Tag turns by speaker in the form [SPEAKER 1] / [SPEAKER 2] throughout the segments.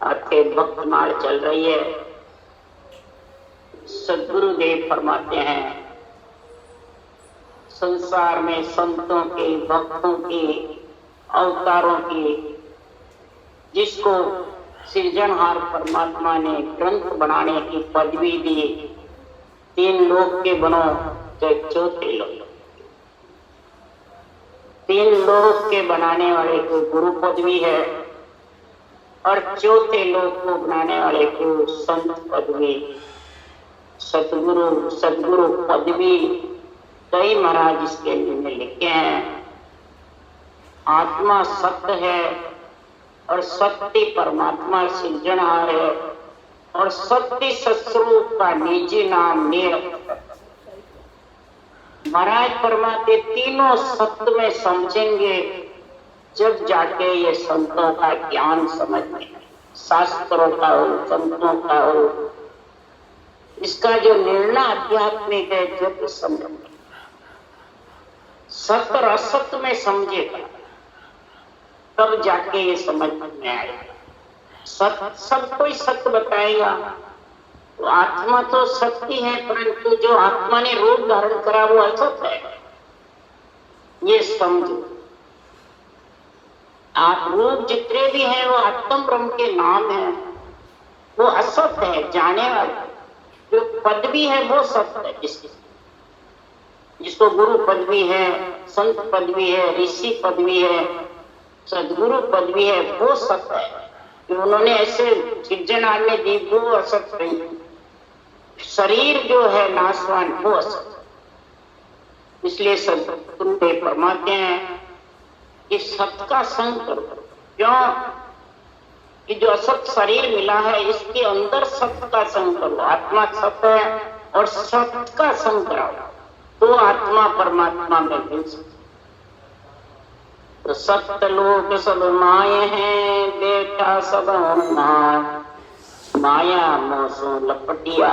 [SPEAKER 1] आते भक्तमाल चल रही है। सदगुरुदेव फरमाते हैं, संसार में संतों के, भक्तों के, अवतारों की, जिसको सृजनहार परमात्मा ने ग्रंथ बनाने की पदवी दी, 3 लोक के बनो तो चौथे लोक, 3 लोक के बनाने वाले को गुरु पदवी है और चौथे लोक को बनाने वाले को संत पदवी, सदगुरु पदवी। कई महाराज इसके लिए लिखे हैं, आत्मा सत्य है और सत्य परमात्मा सृजनहार है और सत्य सत्स्वरूप का निजी नाम निरंतर। महाराज परमात्मा तीनों सत्य में समझेंगे जब जाके ये संतों का ज्ञान समझ में, शास्त्रों का हो, संतों का हो, इसका जो निर्णय आध्यात्मिक है जब समझेंगे, सत्य और असत्य में समझेगा तब जाके ये समझ में आएगा। सब कोई सत्य बताएगा, तो आत्मा तो सत्य है, परंतु जो आत्मा ने रूप धारण करा वो असत है, ये समझो। आप रूप जितने भी हैं वो आत्म ब्रह्म के नाम है, वो असत है, जाने वाला। जो पदवी है वो सत्य है, जिसको गुरु पदवी है, संत पदवी है, ऋषि पदवी है, सदगुरु पदवी है, वो सत्य है। कि उन्होंने ऐसे सृजनहार ने दी, वो असत नहीं। शरीर जो है नाशवान, वो असत। इसलिए सदगुरु फरमाते हैं कि सत्य का संग करो। क्यों कि जो असत शरीर मिला है इसके अंदर सत्य का संग करो। आत्मा सत्य है और सत्य का संग कराओ तो आत्मा परमात्मा में मिल सकती। तो सत्य लोक सब माये हैं, बेटा सब माया मोसो लपटिया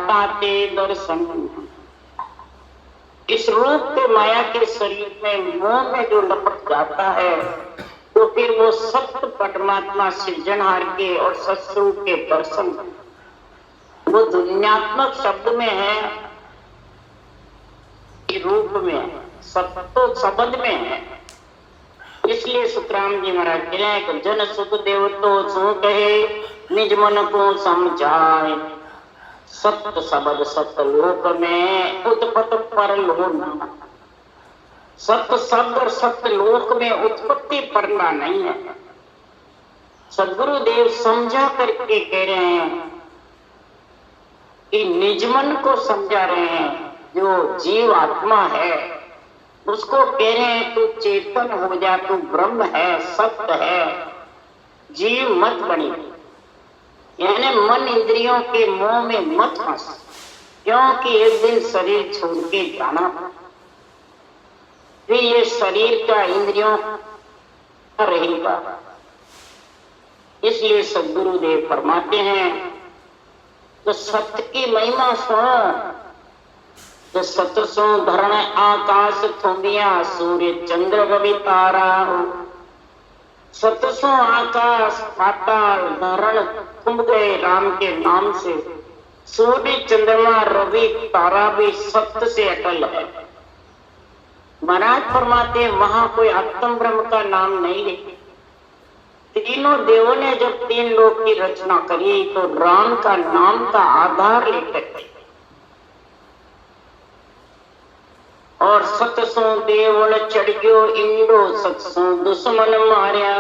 [SPEAKER 1] ताते दर्शन। इस रूप के माया के शरीर में मोह में जो लपट जाता है तो फिर वो सत्य परमात्मा सृजनहार के और सत्स्वरूप के दर्शन, वो दुनियात्मक शब्द में है कि रूप में है, सत्य तो शब्द में है। इसलिए सुखराम जी महाराज कह रहे हैं कि जन सुख देव तो सो कहे, निज मन को समझाए। सत्य शब्द सत्य लोक में उत्पत्ति पर लोना। सत्य शब्द और सत्य लोक में उत्पत्ति पड़ना नहीं है। सदगुरुदेव समझा करके कह रहे हैं कि निजमन को समझा रहे हैं। जो जीव आत्मा है उसको कह रहे हैं तू चेतन हो जा, तू ब्रह्म है, सत्य है, जीव मत बनी। यानी मन इंद्रियों के मोह में मत फंस, क्योंकि एक दिन शरीर छोड़ के जाना था। फिर ये शरीर का इंद्रियों का रहेगा। इसलिए सदगुरुदेव फरमाते हैं तो सत्य की महिमा सुनो। तो सत्य सो धरण आकाश थोबिया, सूर्य चंद्र रवि तारा हो। सत्य सो आकाश पाताल धरण कुंभ गए राम के नाम से। सूर्य चंद्रमा रवि तारा भी सत्य से अटल है। महाराज फरमाते वहां कोई आत्म ब्रह्म का नाम नहीं है। तीनों देवों ने जब 3 लोक की रचना करी तो राम का नाम का आधार लेकर और सतसो देवल चढ़ गयो इंडो, सतसो दुश्मन मारिया।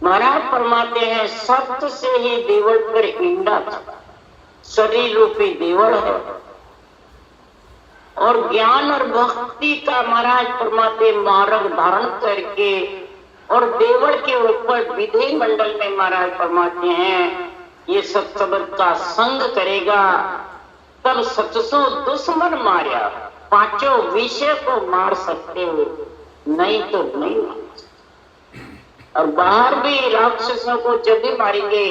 [SPEAKER 1] महाराज फरमाते हैं सत्य से ही देवल पर इंडा था, शरीर रूपी देवल है। और ज्ञान और भक्ति का महाराज फरमाते मार्ग धारण करके और देवल के ऊपर विधि मंडल में महाराज फरमाते हैं ये सत्सबद का संग करेगा तब सतसो दुश्मन मारिया। 5 विषय को मार सकते हो, नहीं तो नहीं मार सकते। और बाहर भी राक्षसों को जब भी मारेंगे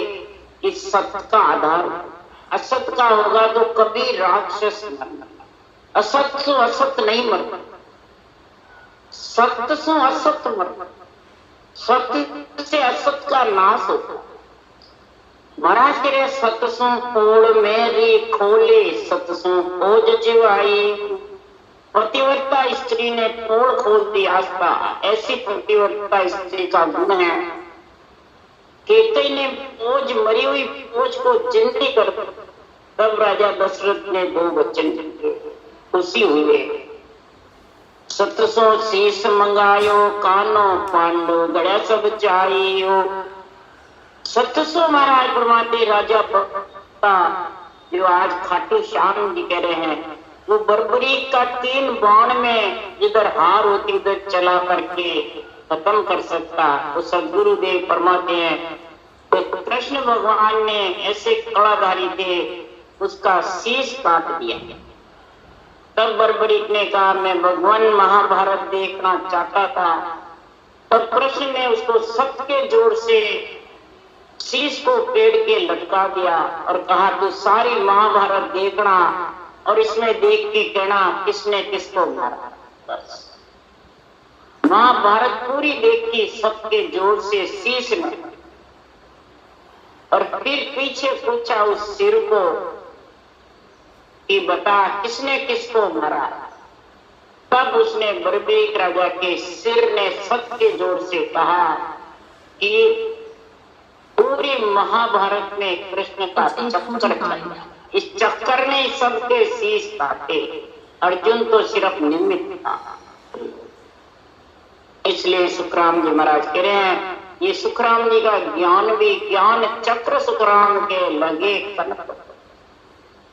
[SPEAKER 1] कि सत्य का आधार, असत का होगा तो कभी राक्षस मरना। असत से असत नहीं मरता, सत्य से असत मरता। सत्य से असत का नाश होता। महाराज कह रहे सतसों कोड़ मेरी खोले सतसों ओज जीवाई। पतिव्रता स्त्री ने पोल खोल दी आस्था। ऐसी पतिव्रता स्त्री का गुण है। केकई ने पोज मरी हुई पोज को जिंदगी कर दी। तब राजा दशरथ ने 2 वचन दिए, खुशी हुए। सतसों शीश मंगायो कानो पांडो गड़ा सब चाहियो। 700 महाराज परमाते राजा भक्ता जो आज खाटू श्याम जी कह रहे हैं, वो बर्बरी का 3 बाण में जिधर हार होती उधर चला करके खत्म कर सकता। वो सदगुरुदेव फरमाते हैं तो कृष्ण भगवान ने ऐसे कड़ाधारी थे, उसका शीश काट दिया। तब बर्बरी ने कहा मैं भगवान महाभारत देखना चाहता था। तब कृष्ण ने उसको सत्य के जोर से शीश को पेड़ के लटका दिया और कहा तू सारी महाभारत देखना और इसमें देख के कहना किसने किसको मारा। बस महाभारत पूरी देखी सबके जोर से शीश में। और फिर पीछे पूछा उस सिर को कि बता किसने किसको मारा। तब उसने बर्बरीक राजा के सिर ने सत्य के जोर से कहा कि पूरी महाभारत में कृष्ण का चक्कर चला, इस चक्कर ने सबके शीश काटे। अर्जुन तो सिर्फ निमित्त था। इसलिए सुखराम जी महाराज कह रहे हैं ये सुखराम जी का ज्ञान भी ज्ञान चक्र सुखराम के लगे कनक।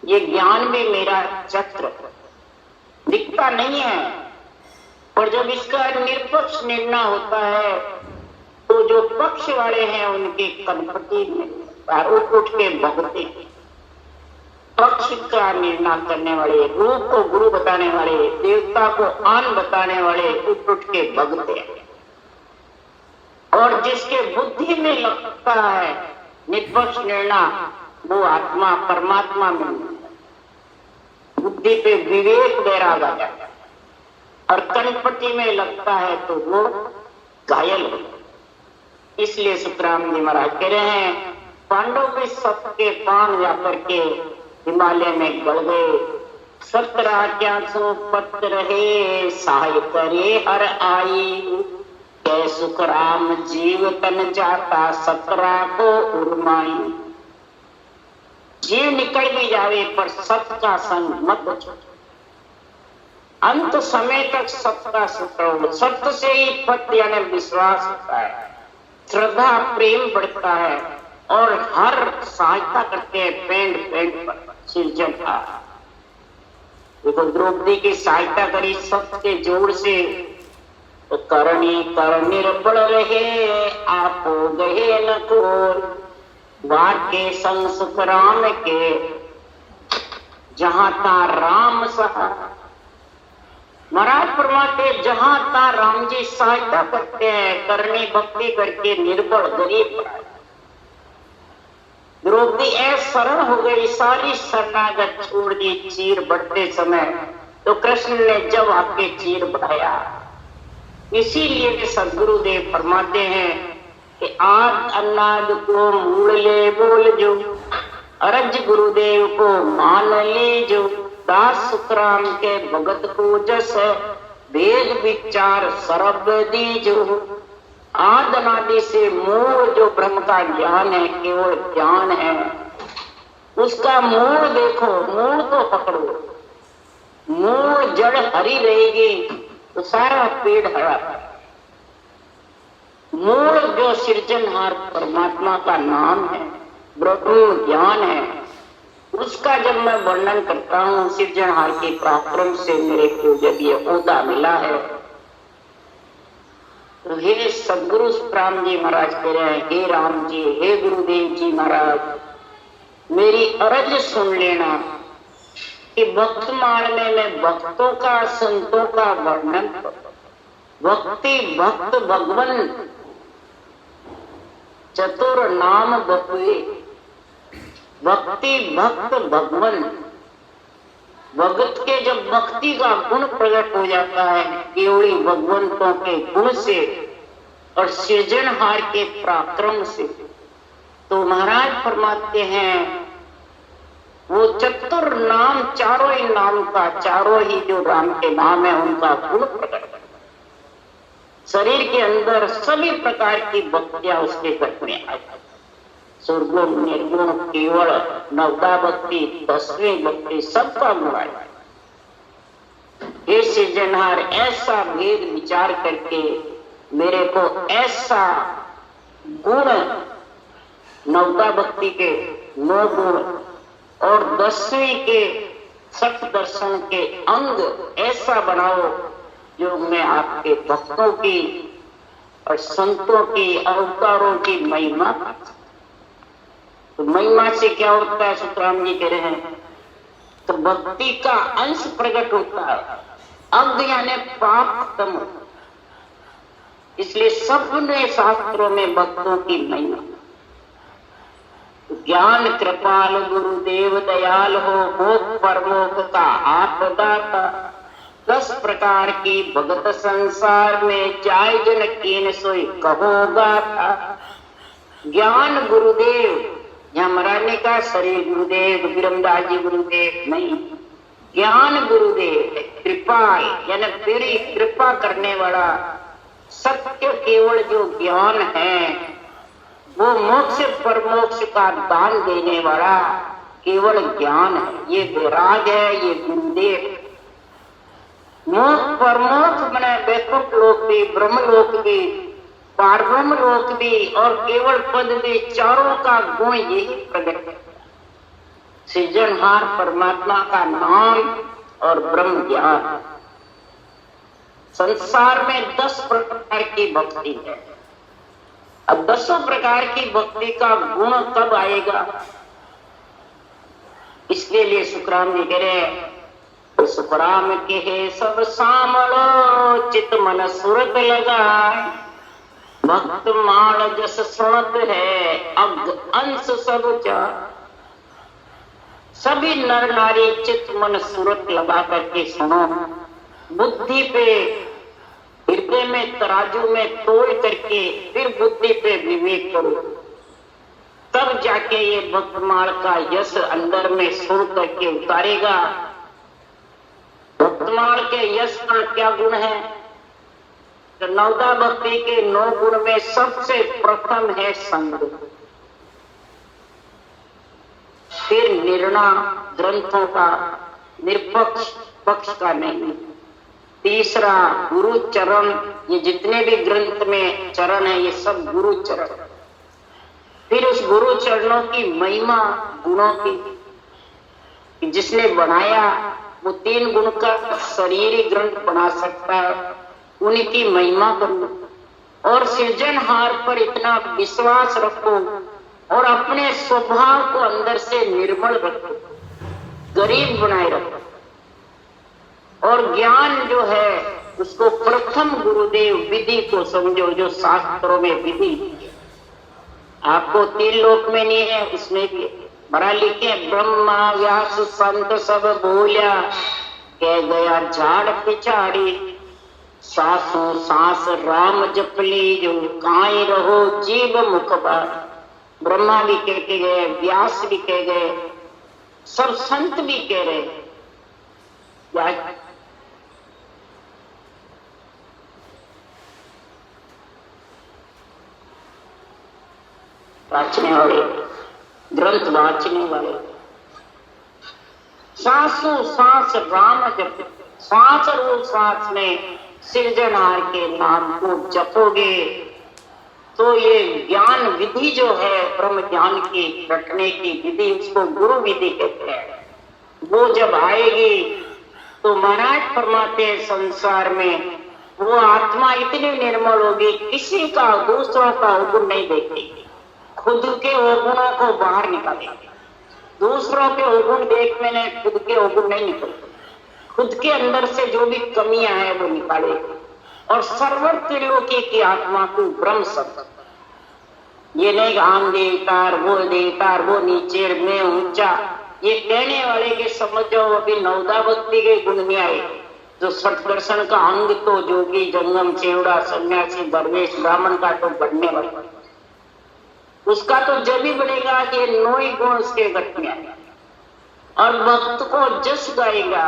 [SPEAKER 1] ये ज्ञान भी मेरा चक्र दिखता नहीं है, पर जब इसका निरपक्ष निर्णय होता है तो जो पक्ष वाले हैं उनके कनपति में उठ के भगते। पक्ष का निर्णय करने वाले, रूप को गुरु बताने वाले, देवता को आन बताने वाले उठ के भगते हैं। और जिसके बुद्धि में लगता है निष्पक्ष निर्णय वो आत्मा परमात्मा में मिलता है। बुद्धि पे विवेक वैराग आ जाता है और कनपति में लगता है तो वो घायल होता है। इसलिए सुखराम जी महाराज कह रहे हैं पांडव भी सबके पान जाकर के हिमालय में गड़ गए। 17 पत्र रहे सहाय करे हर आई। कै सुखराम जीव तन जाता 17 को उर्माई। जीव निकल भी जावे पर सत्य का संग मत छोड़ो। अंत समय तक सत्य का सुख, सत्य से ही पद यानी विश्वास होता है, श्रद्धा प्रेम बढ़ता है और हर सहायता करते हैं पेंड पर सृजन का। देखो द्रौपदी की सहायता करी सबके जोर से तो करणी कर निर्बल रहे आप गए न कोर। वार के संग सुख राम के जहां ता राम सहा। महाराज परमाते जहां ता राम जी सहायता करते हैं, करनी भक्ति करके निर्बल गरीब। द्रौपदी ऐसा शरण हो गई, सारी शरणागत छोड़ दी चीर बढ़ते समय। तो कृष्ण ने जब आके चीर बढ़ाया। इसीलिए सदगुरुदेव फरमाते हैं कि आद अन्नाद को मूड़ ले बोल जो, अरज गुरुदेव को मान ले जो। दास सुखराम के भगत को जस वेद विचार सरब दीजो। आद अनादि से मूल जो ब्रह्म का ज्ञान है केवल ज्ञान है, उसका मूल देखो, मूल को पकड़ो। मूल जड़ हरी रहेगी तो सारा पेड़ हरा। मूल जो सृजनहार परमात्मा का नाम है, ब्रह्म ज्ञान है, उसका जब मैं वर्णन करता हूँ सृजनहार के पराक्रम से मेरे को जब ये ओहदा मिला है तो हे सदगुरु राम जी महाराज कह रहे हैं हे राम जी, हे गुरुदेव जी महाराज, मेरी अर्ज सुन लेना कि भक्तमाल में मैं भक्तों का संतों का वर्णन करूं। भक्ति भक्त भगवन चतुर नाम बपुए। भक्ति भक्त भगवन, भगत के जब भक्ति का गुण प्रकट हो जाता है केवली भगवंतों के गुण से और सृजनहार के पराक्रम से, तो महाराज फरमाते हैं वो चतुर नाम, चारों ही नाम का, चारों ही जो राम के नाम है उनका गुण प्रकट करता है। शरीर के अंदर सभी प्रकार की भक्तियां उसके घट में आ जाती, सुरगुण, निर्गुण, केवल, नवदा भक्ति, 10वीं भक्ति, सबका गुण आया। ये सृजनहार ऐसा भेद विचार करके मेरे को ऐसा गुण, नवदा भक्ति के 9 गुण और 10वीं के सठ दर्शन के अंग ऐसा बनाओ जो मैं आपके भक्तों की और संतों की, अवतारों की महिमा। तो महिमा से क्या होता है, सुखराम जी कह रहे हैं, तो भक्ति का अंश प्रकट होता है, अंग यानी पाप खत्म होता है। इसलिए सबने शास्त्रों में भक्तों की महिमा। ज्ञान कृपाल गुरुदेव दयाल हो, मोक्ष परमोक्ष का आपदाता, 10 प्रकार की भगत संसार में, जाय जन कीन सोई कहोगा था। ज्ञान गुरुदेव, यहाँ मराने का शरीर गुरुदेव, विरमदास जी गुरुदेव नहीं, ज्ञान गुरुदेव, कृपाल यानी मेरी कृपा करने वाला, सत्य केवल जो ज्ञान है, वो मोक्ष परमोक्ष का दान देने वाला केवल ज्ञान है, ये वैराग है, ये गुरुदेव। मोक्ष परमोक्ष बने वैकुंठ लोक भी, ब्रह्म लोक भी, पारब्रह्म लोक भी और केवल पद भी, चारों का गुण यही प्रकट है। सृजनहार परमात्मा का नाम और ब्रह्म ज्ञान। संसार में 10 प्रकार की भक्ति है। अब 10 प्रकार की भक्ति का गुण कब आएगा, इसके लिए सुखराम जी कह रहे हैं, तो सुखराम के है सब सामलो, चित मन सुरत लगाए, भक्त माल जस सुनत है, अग अंश सब जा। सभी नर नारी चित मन सूरत लगा करके सुनो, बुद्धि पे, हृदय में तराजू में तोड़ करके फिर बुद्धि पे विवेक करो, तब जाके ये भक्तमाल का यश अंदर में सुर करके उतारेगा। भक्तमाल के यश का क्या गुण है, तो नवदा भक्ति के 9 गुण में सबसे प्रथम है संग, फिर निर्णय ग्रंथों का, निरपक्ष पक्ष का नहीं, तीसरा गुरु चरण, ये जितने भी ग्रंथ में चरण है ये सब गुरु चरण। फिर उस गुरु चरणों की महिमा, गुणों की, जिसने बनाया वो 3 गुण का शरीरी ग्रंथ बना सकता है, उनकी महिमा करो और सृजनहार पर इतना विश्वास रखो और अपने स्वभाव को अंदर से निर्मल रखो, गरीब बनाए रखो। और ज्ञान जो है उसको प्रथम गुरुदेव विधि को समझो, जो शास्त्रों में विधि आपको 3 लोक में नहीं है, उसमें भी बड़ा लिखे, ब्रह्मा व्यास संत सब बोलिया, कह गया झाड़ पिछाड़ी, सासों सांस राम जपली, जो काई रहो जीव मुखबार। ब्रह्मा भी कह के गए, व्यास भी कह गए, सब संत भी कह रहे, वाचने वाले, ग्रंथ वाचने वाले, सांसों सांस राम जप, सांस और सांस में सृजनहार के नाम को जपोगे तो ये ज्ञान विधि जो है, ब्रह्म ज्ञान की रटने की विधि, उसको गुरु विधि कहते हैं, वो जब आएगी तो महाराज फरमाते हैं संसार में वो आत्मा इतनी निर्मल होगी, किसी का, दूसरों का अवगुण नहीं देखेगी, खुद के अवगुणों को बाहर निकालेगी। दूसरों के अवगुण देख मैंने खुद के अवगुण नहीं निकलते, खुद के अंदर से जो भी कमियां हैं वो निकालेगी और सर्वर त्रिलोकी की आत्मा को ब्रह्म शब्द, ये नहीं हम देवतार, वो नीचे, मैं ऊंचा, ये कहने वाले के समझो अभी नवदा भक्ति के गुण में आए, जो सठ दर्शन का अंग तो जोगी, जंगम, चेवड़ा, सन्यासी, दरवेश, ब्राह्मण का तो बढ़ने वाला, उसका तो जब ही बनेगा कि 9 ही गुण उसके घट में आएगा और भक्त को जस गाएगा,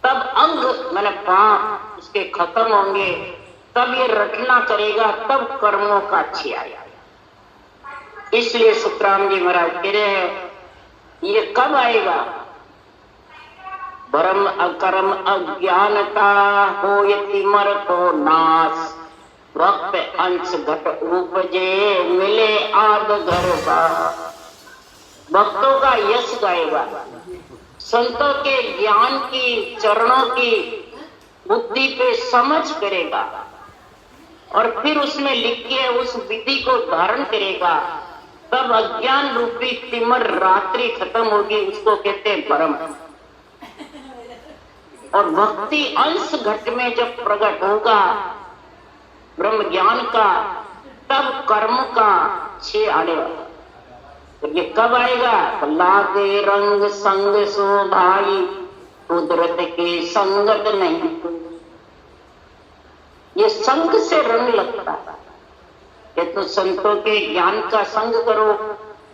[SPEAKER 1] तब अंग मैंने पाप उसके खत्म होंगे, तब ये रटना करेगा, तब कर्मों का अच्छी आएगा। इसलिए सुखराम जी महाराज कह रहे हैं ये कब आएगा? भ्रम अकर्म अज्ञानता हो तिमर को नाश, वक्त अंश घट उपजे मिले आद गरबा। भक्तों का यश गाएगा, संतों के ज्ञान की चरणों की बुद्धि पे समझ करेगा और फिर उसमें लिखे उस विधि को धारण करेगा, तब अज्ञान रूपी तिमर रात्रि खत्म होगी। उसको कहते हैं भ्रम। और भक्ति अंश घट में जब प्रकट होगा ब्रह्म ज्ञान का, तब कर्म का छे आने वाला। तो ये कब आएगा? लागे रंग संग सो भाई, कुदरत के संगत नहीं। ये संग से रंग लगता है। ये तो संतों के ज्ञान का संग करो,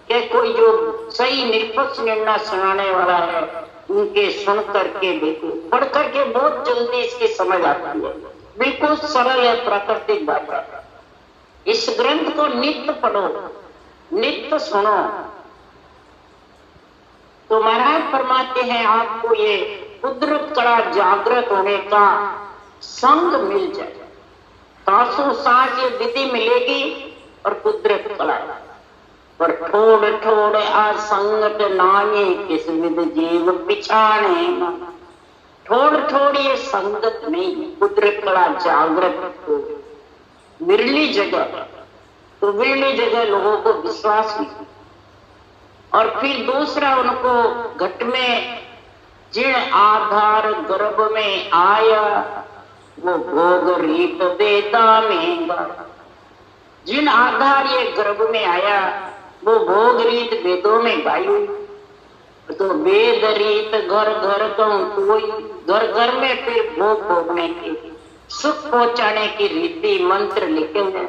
[SPEAKER 1] कि कोई जो सही निष्पक्ष निर्णय सुनाने वाला है उनके सुन करके देखो, पढ़ करके बहुत जल्दी इसकी समझ आती है। बिल्कुल सरल है, प्राकृतिक बात है। इस ग्रंथ को नित्य पढ़ो, नित्य सुनो, तो महाराज फरमाते हैं आपको ये कुदरत कड़ा जागृत होने का संग मिल जाए। तासु सांस ये विधि मिलेगी और कुदरत कड़ा, पर ठोड़ ठोड़ असंगत नाये किस विध जीव पिछाने। ठोड़ ठोड़ ये संगत नहीं, कुदरत कड़ा जागृत हो। विरली जगह, तो विरली जगह लोगों को विश्वास नहीं। और फिर दूसरा, उनको घट में जिन आधार गर्भ में आया, वो भोग रीत वेदा में। जिन आधार ये गर्भ में आया, वो भोग रीत वेदों में गाई हुई। तो वेद रीत घर घर कोई, घर घर में फिर भोग भोगने की, सुख पहुंचाने की रीति मंत्र लिखे हुए।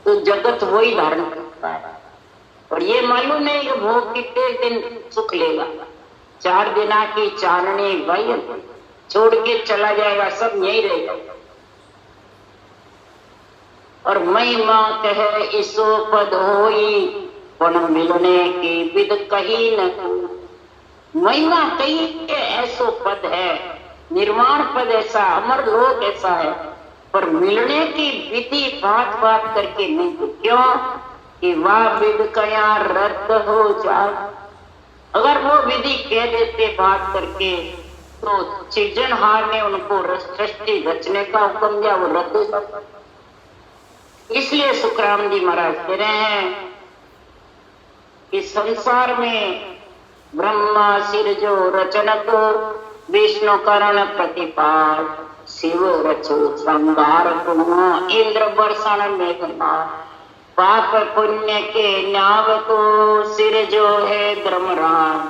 [SPEAKER 1] तो जगत वही धारण करता है। और ये मालूम नहीं कि भोग कितने दिन सुख लेगा। 4 दिना की चांदनी भाई छोड़ के चला जाएगा, सब यही रहेगा। और महिमा कहे इसो पद होई, पण मिलने की विद कहीं न। महिमा कहीं ऐसो पद है, निर्वाण पद ऐसा, अमर लोक ऐसा है, पर मिलने की विधि बात बात करके नहीं। क्यों? कि वह विध कया रद्द हो जाए। अगर वो विधि कह देते बात करके, तो सृजनहार ने उनको सृष्टि रचने का हुक्म दिया, वो रद्द हो जाता। इसलिए सुखराम जी महाराज कह रहे हैं कि संसार में ब्रह्मा सिरजो रचन को, विष्णु करण प्रतिपाल, शिव रचो श्रृंगार को, इंद्र बरसाण मेघना, पाप पुण्य के न्याव को सिरजो है धर्मराम,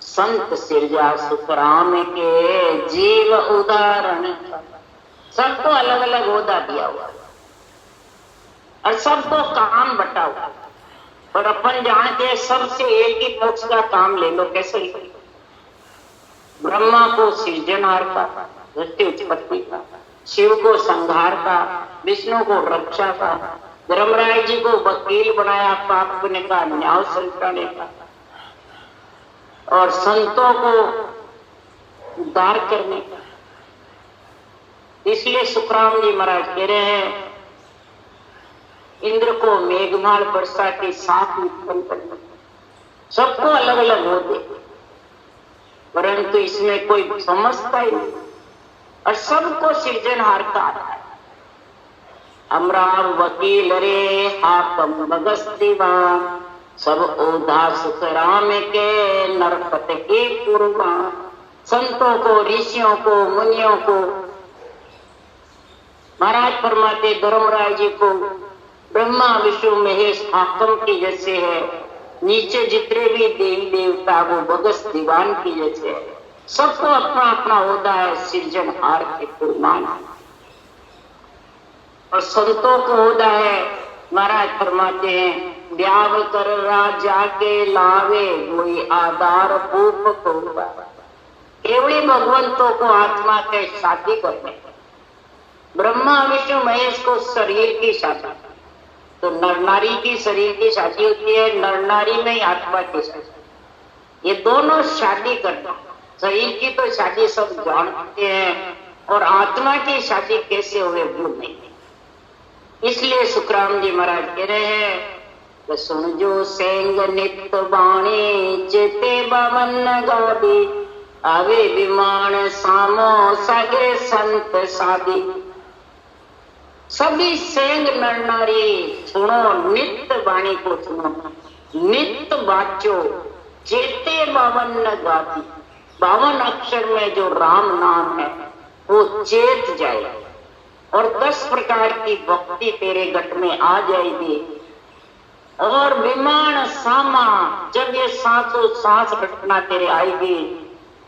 [SPEAKER 1] संत सिरजा सुखराम के जीव उदाहरण। सबको अलग अलग ओदा दिया हुआ और सबको काम बटा हुआ, और अपन जानते हैं सबसे एक ही मोक्ष का काम ले लो। कैसे? ब्रह्मा को सृजनहार का, सृष्टि उत्पत्ति का, शिव को संहार का, विष्णु को रक्षा का, धर्मराज जी को वकील बनाया पाप पुण्य का न्याय सुलझाने का, और संतों को उद्धार करने का। इसलिए सुखराम जी महाराज कह रहे हैं इंद्र को मेघमाल वर्षा के साथ उत्पन्न करना। सबको अलग अलग होते, परंतु इसमें कोई समझता ही नहीं, और सबको सृजनहार का आता है। अमराव वकील रे हाकम बगस्तिवा, सब ओधा सुखराम के नरपत के पूर्वा। संतों को, ऋषियों को, मुनियों को महाराज फरमाते धर्मराज जी को ब्रह्मा विष्णु महेश हाकम की जैसे है, नीचे जितने भी देवी देवता वो बगस दीवान की जैसे है। सबको अपना अपना होता है सृजनहार के कुर्बान। और संतों को होता है, महाराज फरमाते हैं ब्याह कर राजा के लावे, कोई आधार भूप को। केवली भगवंतों को आत्मा के शादी करने, ब्रह्मा विष्णु महेश को शरीर की शादी, तो नर नारी की शरीर की शादी होती है, नर नारी में आत्मा की शादी। ये दोनों शादी करना, शरीर की तो शादी सब जानते हैं, और आत्मा की शादी कैसे हुए वो नहीं। इसलिए सुखराम जी महाराज कह रहे हैं, सुन जो सेंग नित बाणी, चेते बावन गादी, आवे विमान सामो सगे संत सादी। सभी सेंग नर नारी सुनो, नित्य वाणी को सुनो, नित्य बाचो, चेते बावन गादी। 52 अक्षर में जो राम नाम है वो चेत जाए, और 10 प्रकार की भक्ति तेरे घट में आ जाएगी। और विमान सामा, जब ये सांसों सांस घटना तेरे आएगी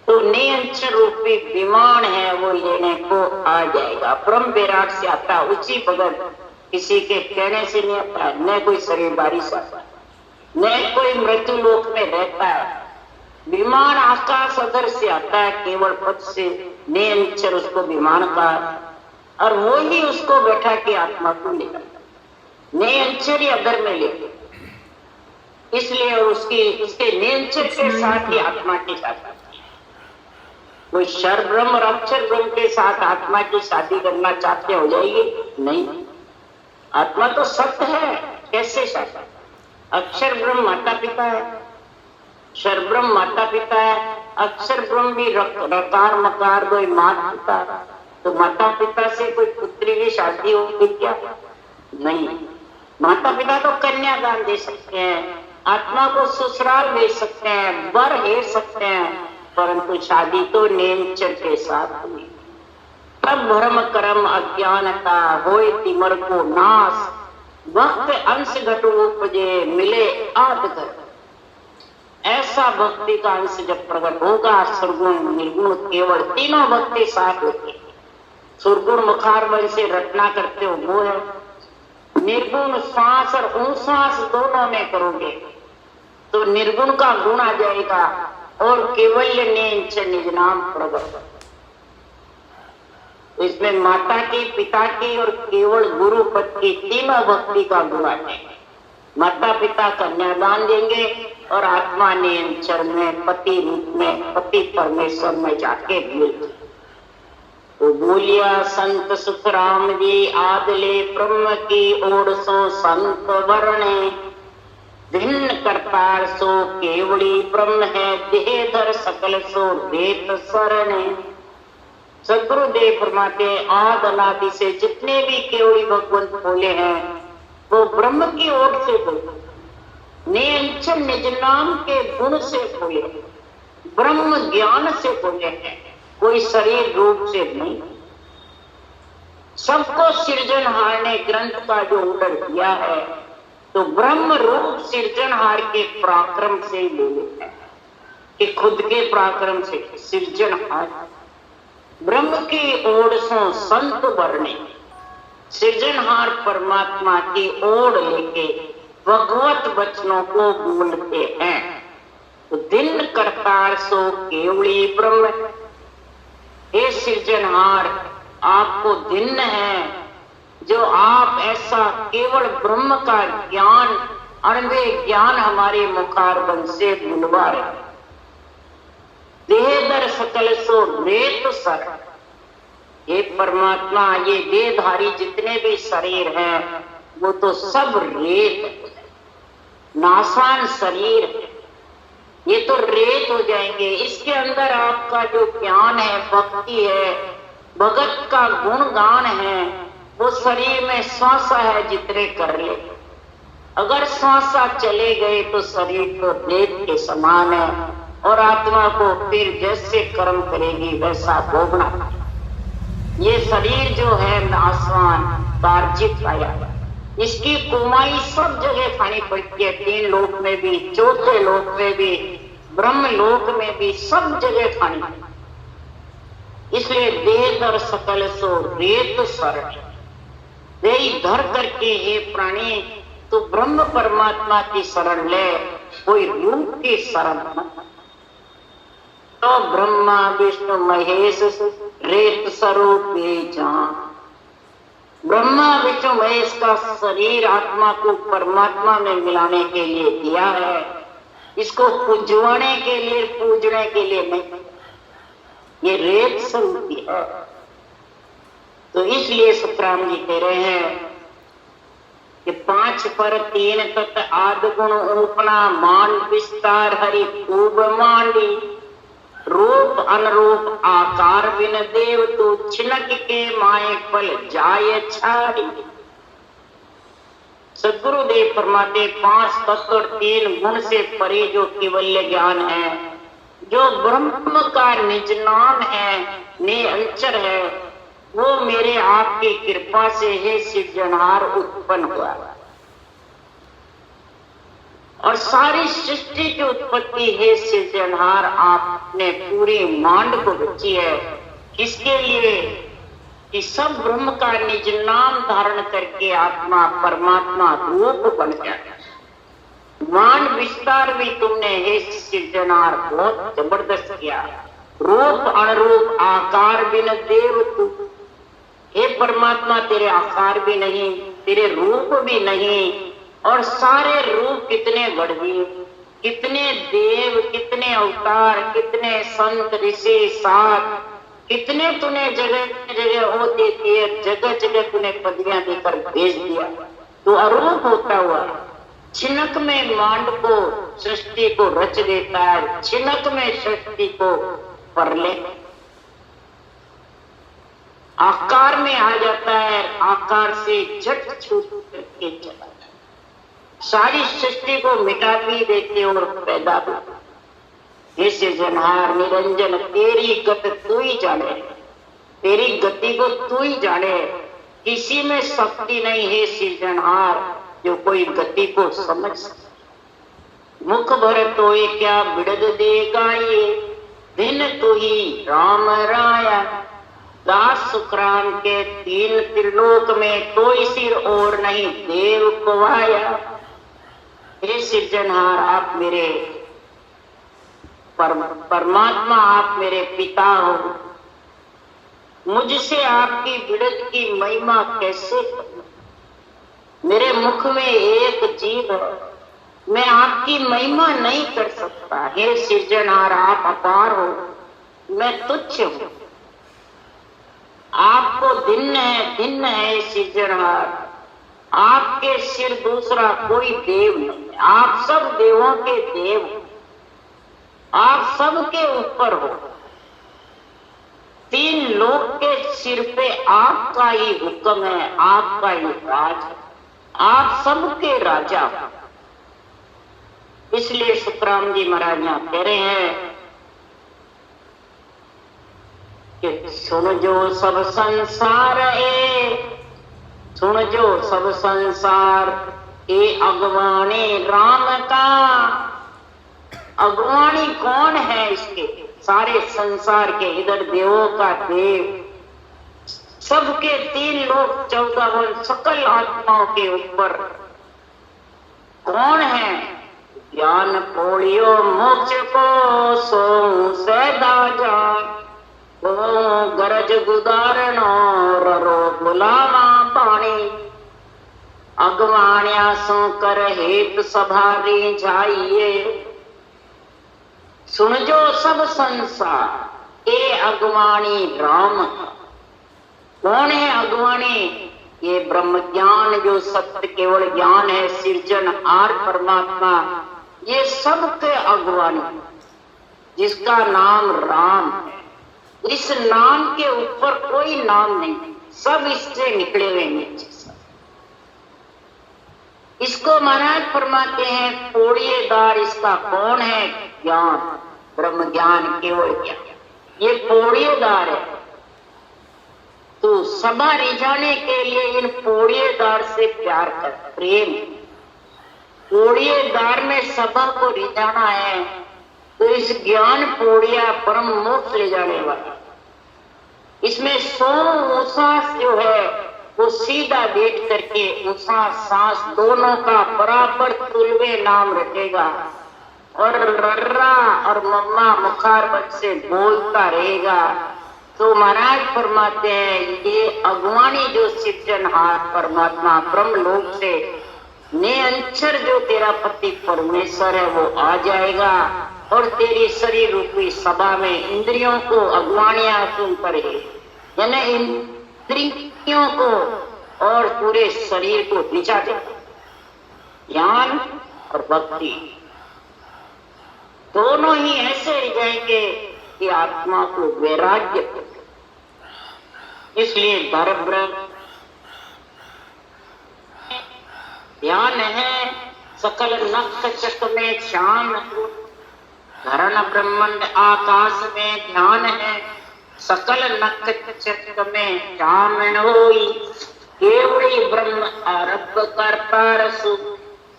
[SPEAKER 1] तो नियंत्रण रूपी विमान है वो लेने को आ जाएगा। ब्रह्म विराट से आता, उसी भगत, किसी के कहने से नहीं आता, न कोई शरीरदारी से आता, न कोई मृत्यु लोक में रहता है। विमान आकाश अदर से आता है, केवल पद से नियंत्रण उसको विमान का, और वो ही उसको बैठा के आत्मा को ले जाता, नियंत्रण अदर में ले। इसलिए उसके नियंत्रण के साथ ही आत्मा की शादी। कोई शर ब्रह्म और अक्षर ब्रह्म के साथ आत्मा की शादी करना चाहते हो जाएगी? नहीं, आत्मा तो सत्य है, कैसे शादी? अक्षर ब्रह्म माता पिता है, शर ब्रह्म माता पिता है, अक्षर ब्रह्म भी रकार मकार कोई माता पिता, तो माता पिता से कोई पुत्री की शादी होगी क्या? नहीं। माता पिता तो कन्यादान दे सकते हैं, आत्मा को ससुराल भेज सकते हैं, वर हेर सकते हैं, परंतु शादी तो नेमचर के साथ हुई। तब भ्रम कर्म अज्ञानता होए तिमर को नाश, भक्त अंश घट उपजे मिले आद घर। ऐसा भक्ति का अंश जब प्रकट होगा, सुरगुण निर्गुण केवल तीनों भक्ति साथ होती। सुरगुण मुखार बल से रचना करते हो वो है, निर्गुण श्वास और उश्वास दोनों में करोगे तो निर्गुण का गुण आ जाएगा, और केवल्य नेंच निज नाम प्रगट। इसमें माता की, पिता की और केवल गुरु पद की तीनों भक्ति का गुण आ जाएगा। माता पिता कन्यादान देंगे और आत्मा नेंचर में पति रूप में पति परमेश्वर में जाके मिलते। तो बोलिया संत सुखराम जी आदले ब्रह्म की ओर सो संत वर्णे, भिन्न करतार सो केवड़ी ब्रह्म है, देहधर सकल सो देत सरणे। सदगुरुदेव फरमाते आद अनादि से जितने भी केवड़ी भगवंत बोले हैं वो ब्रह्म की ओर से बोले, नियंचन निज नाम के गुण से बोले, ब्रह्म ज्ञान से बोले हैं, कोई शरीर रूप से नहीं। सबको सृजनहार ने ग्रंथ का जो ऑर्डर दिया है तो ब्रह्म रूप सृजनहार के पराक्रम से ही ले लेते हैं कि खुद के पराक्रम से सृजनहार ब्रह्म की ओर से संत वर्णे, सृजनहार परमात्मा की ओर लेके भगवत वचनों को बोलते हैं। तो दिन करतार सो केवली ब्रह्म, हे सृजनहार आपको भिन्न है, जो आप ऐसा केवल ब्रह्म का ज्ञान, अणवे ज्ञान हमारे मुखारबंद से बुलवा रहे। देहधर सकल सो रेत सर, ये परमात्मा ये देहधारी जितने भी शरीर हैं वो तो सब रेत, नासान शरीर है, ये तो रेत हो जाएंगे। इसके अंदर आपका जो ज्ञान है, भक्ति है, भगत का गुणगान है, वो शरीर में श्वासा है जितने कर ले। अगर श्वासा चले गए तो शरीर तो रेत के समान है, और आत्मा को फिर जैसे कर्म करेगी वैसा भोगना। ये शरीर जो है नासवान कार्जित आया, इसकी कुमाई सब जगह खानी पड़ती है, 3 लोक में भी, 4थे लोक में भी, ब्रह्म लोक में भी, सब जगह खानी। इसलिए देह धर सकल सो रेत सर, देह धर करके हे प्राणी तो ब्रह्म परमात्मा की शरण ले, कोई रूप की शरण मत। तो ब्रह्मा विष्णु महेश रेत स्वरूप जान। ब्रह्मा विष्णु महेश का शरीर आत्मा को परमात्मा में मिलाने के लिए दिया है, इसको पूजवाने के लिए, पूजने के लिए नहीं। ये रेत स्वरूप है। तो इसलिए सुखराम जी कह रहे हैं कि 5 पर 3 तत् आदि गुण उपना मान विस्तार हरि खूब मांडी। रूप अनुरूप आकार बिन देव तू छिनक के माए पल जाय छाड़ी। सदगुरुदेव फरमाते 5 तत्व और 3 गुण से परे जो केवल्य ज्ञान है, जो ब्रह्म का निज नाम है, निरंतर है, वो मेरे आपकी कृपा से हे सिरजनहार उत्पन्न हुआ। और सारी सृष्टि की उत्पत्ति हे सिरजनहार आपने पूरी मांड को रची है। किसके लिए? कि सब ब्रह्म का निज नाम धारण करके आत्मा परमात्मा रूप बन गया। मांड विस्तार भी तुमने हे सिरजनहार बहुत जबरदस्त किया। रूप अनुरूप आकार बिन देव तू, हे परमात्मा तेरे आकार भी नहीं, तेरे रूप भी नहीं, और सारे रूप कितने बढ़ गए, कितने देव, कितने अवतार, कितने संत ऋषि साथ, कितने तूने जगह जगह होते दिए, जगह जगह तूने पदवियां देकर भेज दिया। तो अरूप होता हुआ छिनक में मांड को, सृष्टि को रच देता है, छिनक में सृष्टि को परले आकार में आ जाता है, आकार से झट छूट करके चला जाता है। सारी सृष्टि को मिटा भी देते और पैदा भी। जैसे जनहार निरंजन तेरी गति तू ही जाने, तेरी गति को तू ही जाने। किसी में शक्ति नहीं है सिरजनहार जो कोई गति को समझ सके। मुख भर तो ये क्या बिड़द देगा ये, दिन तू ही राम राया। दास सुखराम के 3 त्रिलोक में कोई सिर और नहीं देव को आया। हे सिरजनहार आप मेरे परमात्मा, आप मेरे पिता हो। मुझसे आपकी बिड़द की महिमा कैसे करूं? मेरे मुख में एक जीव है, मैं आपकी महिमा नहीं कर सकता। हे सिरजनहार आप अपार हो, मैं तुच्छ हूं। आपको भिन्न है सिरजनहार। आपके सिर दूसरा कोई देव नहीं। आप सब देवों के देव हो, आप सबके ऊपर हो। 3 लोक के सिर पे आपका ही हुक्म है, आपका ही राज है, आप सबके राजा हो। इसलिए सुखराम जी महाराज यहाँ कह रहे हैं कि सुन जो सब संसार है, सुन जो सब संसार ए अगवानी राम का। अगवानी कौन है इसके? सारे संसार के, इधर देवों का देव, सबके 3 लोक 14 वन सकल आत्माओं के ऊपर कौन है? ज्ञान पोड़ियो मोक्ष को सो सैदा जान, ओ गरज गुदारणो रो गुलामा पानी। अगवाण्या सो कर हेत सभारी जाइए। सुन जो सब संसार ए अगवाणी राम। कौन है अगवाणी? ये ब्रह्म ज्ञान जो सत्य केवल ज्ञान है, सिरजन आर परमात्मा, ये सबके अगवानी, जिसका नाम राम है। इस नाम के ऊपर कोई नाम नहीं, सब इससे निकले हुए नीचे। इसको महाराज फरमाते हैं पौड़िएदार इसका कौन है? ज्ञान, ब्रह्म ज्ञान, केवल ज्ञान, ये पौड़िएदार है। तो सभा रिझाने के लिए इन पौड़िएदार से प्यार कर, प्रेम। पौड़िएदार में सभा को रिझाना है, तो इस ज्ञान पौड़िया परम मोक्ष ले जाने वाला। इसमें 100 उषा जो है वो सीधा बैठ करके उषा सांस दोनों का बराबर तुलवे नाम रखेगा और रर्रा और मम्मा मुखारबत से बोलता रहेगा। तो महाराज फरमाते हैं ये अगवानी जो सिर्जनहार परमात्मा ब्रह्म लोक से निरंतर जो तेरा पति परमेश्वर है वो आ जाएगा और तेरी शरीर रूपी सभा में इंद्रियों को अगवानियां सुन करे, यानी इंद्रियों को और पूरे शरीर को नीचा दे। ज्ञान और भक्ति दोनों ही ऐसे रह जाएंगे कि आत्मा को वैराग्य, इसलिए धर्म ब्रह्म ध्यान है, सकल नख चक में ध्यान, धरण ब्रह्मांड आकाश में ध्यान है, सकल नख चक में ध्यान होई, केवली ब्रह्म आरब्ध करता रसु,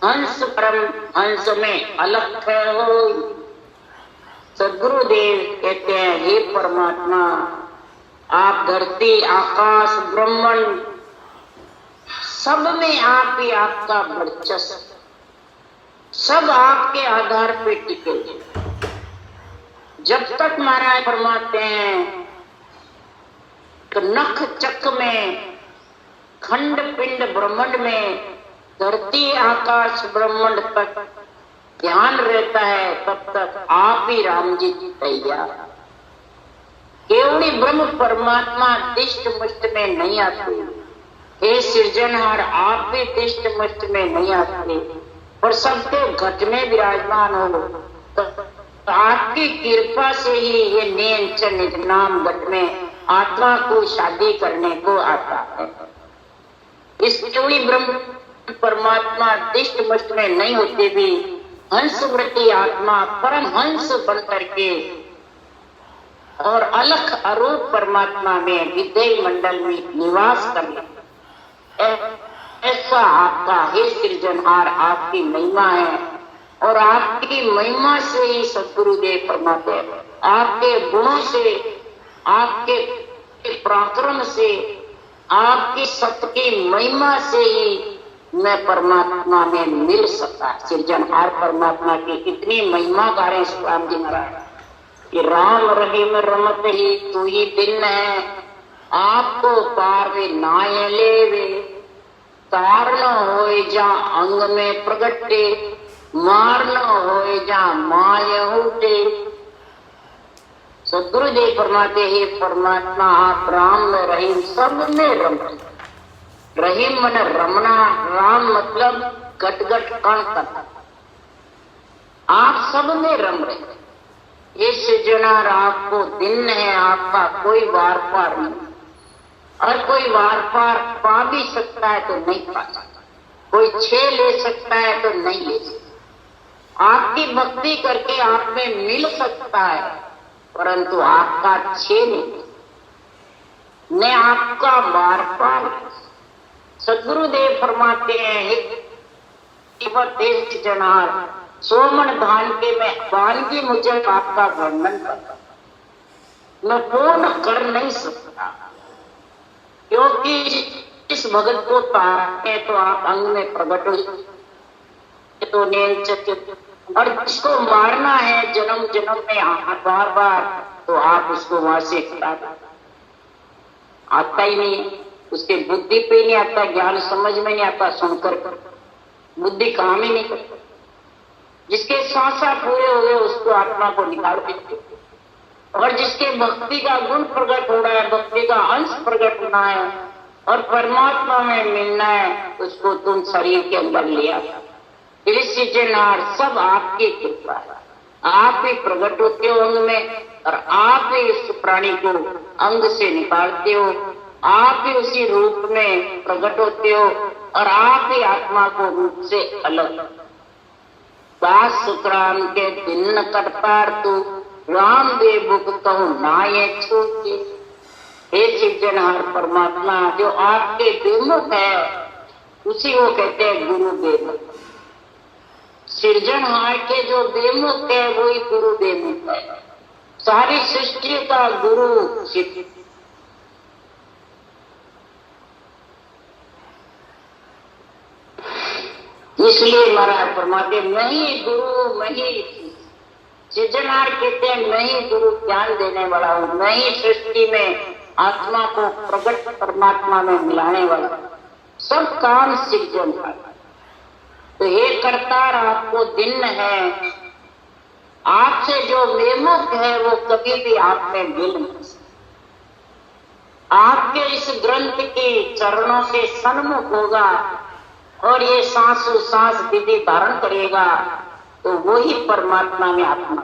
[SPEAKER 1] हंस ब्रह्म हंस में अलख होई। सदगुरुदेव कहते हैं हे परमात्मा, आप धरती आकाश ब्रह्मांड सब में आप ही आपका वर्चस्व, सब आपके आधार पे टिके। जब तक महाराज फरमाते हैं तो नख चक में खंड पिंड ब्रह्मांड में धरती आकाश ब्रह्मांड तक ध्यान रहता है, तब तक आप ही राम जी तैयार। केवली ब्रह्म परमात्मा दिष्ट मुष्ट में नहीं आते, हे सृजनहार आप भी दिष्ट मुष्ट में नहीं आते और सबके घट में विराजमान हो। तो आपकी कृपा से ही ये नियंत्रण नाम घट में आत्मा को शादी करने को आता है। इस केवली ब्रह्म परमात्मा दिष्ट मुष्ट में नहीं होते भी हंस वृत्ति आत्मा परम हंस बन करके और अलख अरूप परमात्मा में विद्य मंडल में निवास करने, ऐसा आपका हे सृजनहार आपकी महिमा है। और आपकी महिमा से ही सद्गुरुदेव फरमाते हैं, आपके गुणों से, आपके पराक्रम से, आपकी सत्य की महिमा से ही मैं परमात्मा में मिल सका। सृजनहार परमात्मा की इतनी महिमा गा रहे स्वामी जी महाराज कि राम रहीम रमत ही तू ही दिन है, आपको पार वे नाय लेवे, तार न होए जा अंग में प्रगटे, मार न होए जा माय उठे। सदगुरुदेव फरमाते हे परमात्मा आप राम रहीम सब में रमते। रहीम मन रमना, राम मतलब गट गट कण करना, आप सब में रम रहे। ये सृजनहार आपको दिन है, आपका कोई वार पार नहीं, और कोई वार पार पा भी सकता है तो नहीं पा सकता, कोई छे ले सकता है तो नहीं ले सकता। आपकी भक्ति करके आप में मिल सकता है परंतु आपका छे नहीं, न आपका वार पार। सदगुरुदेव फरमाते हैं सृजनहार सोमन धान के मैं वानगी मुझे आपका वर्णन करता, मैं पूर्ण कर नहीं सकता, क्योंकि इस भगत को तारते तो आप अंग में प्रकट हो तो और जिसको मारना है जन्म जन्म में बार बार, तो आप उसको वहां से आता ही नहीं, उसके बुद्धि पे नहीं आता, ज्ञान समझ में नहीं आता, सुनकर बुद्धि काम ही नहीं करती। जिसके सांसा पूरे हो गए उसको आत्मा को निकाल देते, और जिसके भक्ति का गुण प्रकट हो रहा है, भक्ति का अंश प्रकट होना है और परमात्मा में मिलना है, उसको तुम शरीर के अंदर लिया। सृजनहार सब आपकी कृपा है, आप ही प्रकट होते हो अंग में और आप ही उस प्राणी को अंग से निकालते हो, आप ही उसी रूप में प्रकट होते हो और आप ही आत्मा को रूप से अलग। दास सुखराम के दिन करतार तू राम दे बुक कहूं नाये छूटे। हे सृजनहार परमात्मा जो आपके बेमुख है उसी को कहते हैं गुरु बेमुख। सृजनहार के जो बेमुख है वही गुरु बेमुख है। सारी सृष्टि का गुरु इसलिए महाराज फरमाते नहीं गुरु नहीं सृजनहार कहते हैं, नहीं गुरु ज्ञान देने वाला हूं, नहीं सृष्टि में आत्मा को प्रकट परमात्मा में मिलाने वाला, सब काम सृजनहार। तो हे करतार आपको दिन है, आपसे जो विमुख है वो कभी भी आप में मिल नहीं सकता। आपके इस ग्रंथ के चरणों से सन्मुख होगा और ये सांसों सांस विधि धारण करेगा तो वही परमात्मा में आत्मा।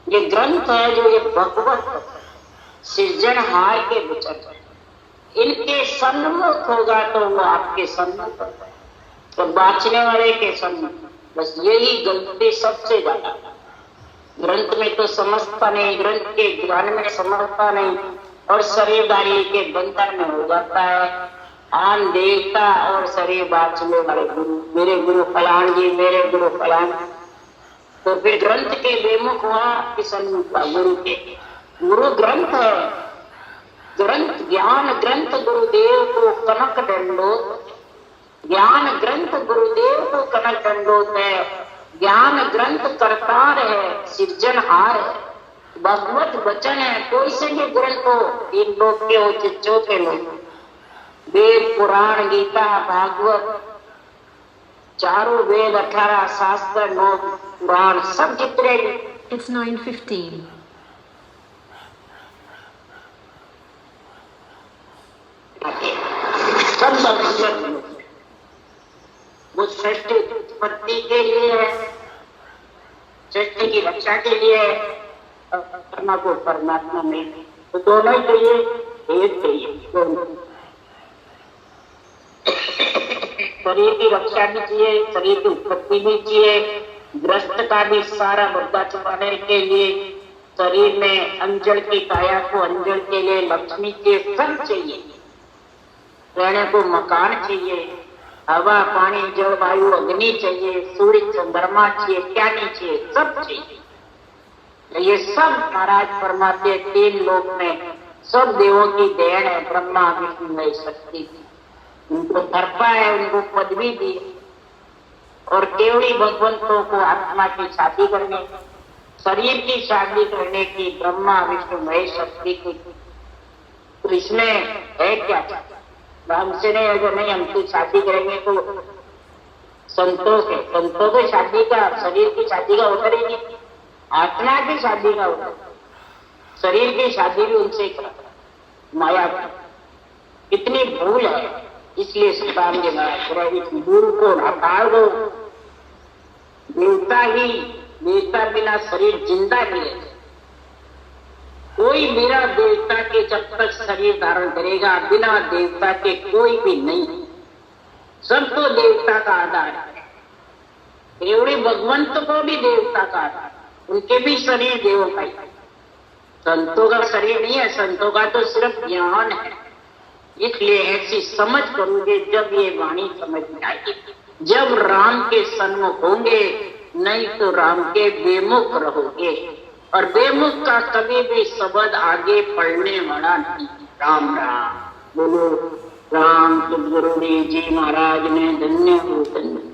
[SPEAKER 1] ये ग्रंथ है जो ये भगवत सृजनहार के विचर है, इनके सन्मुख होगा तो वो आपके सन्मुख होगा, तो बाँचने वाले के सन्मुख। बस यही गलती सबसे ज्यादा, ग्रंथ में तो समझता नहीं, ग्रंथ के ज्ञान में समझता नहीं और शरीरदारी के बंधन में हो जाता है। आन देवता और शरीर बाँचने वाले गुरु, मेरे गुरु फलान जी, मेरे गुरु फलान, तो फिर ग्रंथ के बेमुख हुआ कि सन्मुख हुआ गुरु के। गुरु ग्रंथ है, ग्रंथ ज्ञान ग्रंथ गुरुदेव को कनक दंडोत, ज्ञान ग्रंथ गुरुदेव को कनक दंडोत है, ज्ञान ग्रंथ करतार है, सृजनहार है, भगवत वचन है। कोई से भी ग्रंथ हो, तीन लोग के हो, चौथे लोग, वेद पुराण गीता भागवत, चारों वेद 18 शास्त्र 9 पुराण, सब जितने
[SPEAKER 2] It's 9:15.
[SPEAKER 1] सब भगवत वो सृष्टि उत्पत्ति के लिए है, सृष्टि की रक्षा के लिए है, आत्मा को परमात्मा में, तो दोनों ही चाहिए, एक चाहिए दोनों। शरीर की रक्षा भी चाहिए, शरीर की उत्पत्ति भी चाहिए, ग्रस्त का भी सारा मुद्दा छुपाने के लिए, शरीर में अंजल की काया को अंजल के लिए लक्ष्मी के सब चाहिए, रहने को मकान चाहिए, हवा पानी जल वायु अग्नि चाहिए, सूर्य चंद्रमा चाहिए, क्या नहीं चाहिए, सब चाहिए। तो ये सब महाराज फरमाते तीन लोक में सब देवों की देन है, ब्रह्मा विष्णु महेश शक्ति की, उनको दर्पा है, उनको पदवी दी, और केवली भगवंतों को आत्मा की शादी करने, शरीर की शादी करने की ब्रह्मा विष्णु महेश शक्ति की। तो इसमें है क्या, हमसे नहीं, अगर नहीं हमसे शादी करेंगे तो संतोष है, संतों की शादी का, शरीर की शादी का होता ही नहीं, आत्मा की शादी का होता, शरीर की शादी भी उनसे करा, माया की इतनी भूल है। इसलिए सुल्तान जी महाराज इस गुरु को हटा दो, देवता ही, देवता बिना शरीर जिंदा नहीं है। कोई मेरा देवता के जब तक शरीर धारण करेगा, बिना देवता के कोई भी नहीं, सबको देवता का आधार है। केवली भगवंत को भी देवता का आधार, उनके भी शरीर देवों का ही, संतों का शरीर नहीं है, संतों का तो सिर्फ ज्ञान है। इसलिए ऐसी समझ करोगे जब ये वाणी समझ में आएगी, जब राम के सन्मुख होंगे, नहीं तो राम के बेमुख रहोगे, और बेमुख का कभी भी शब्द आगे पढ़ने वाला नहीं। राम राम बोलो, राम सदगुरु जी महाराज ने धन्य हो धन्य।